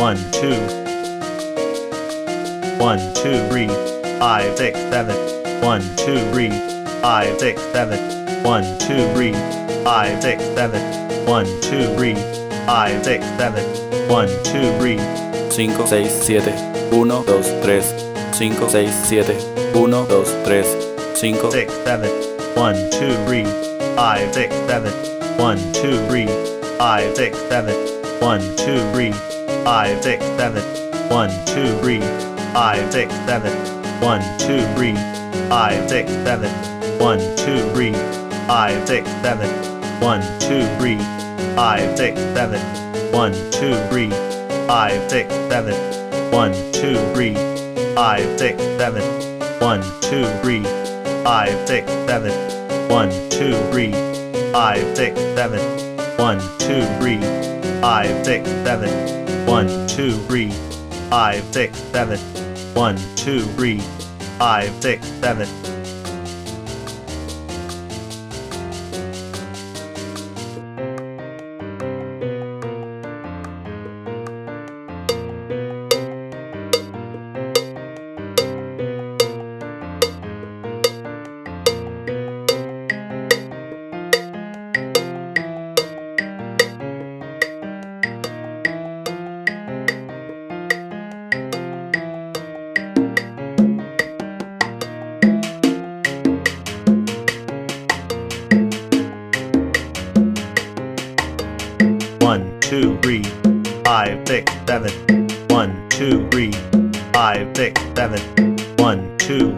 1, 2. 1, 2, 3, 5, 6, 7. 1, 2, 3, 5, 6, 7. 1, 2, 3, 5, 6, 7. 1, 2, 3, 5, 6, 7. 1, 2, 3. 5, 6, 7. 1, 2, 3. 5, 6, 7. 1, 2, 3. 5, 6, 7. 1, 2, 3, 5, 6, 7. 1, 2, 3, 5, 6, 7. 1, 2, 3, 5, 6, 7. 1, 2, 3, 5, 6, 7. 1, 2, 3, 5, 6, 7. 1, 2, 3, 5, 6, 7. 1, 2, 3, 5, 6, 7. 1, 2, 3, 5, 6, 7. 1, 2, 3, 5, 6, 7. 1, 2, 3, 5, 6, 7. 1, 2, 3, 5, 6, 7. 1, 2, 3, 5, 6, 7. 1, 2, 3, 5, 6, 7. 1, 2, 3, 5, 6, 7. One, two, 3, 5, 6, 7. 1, 2, 3, 5, 6, 7. 1, 2.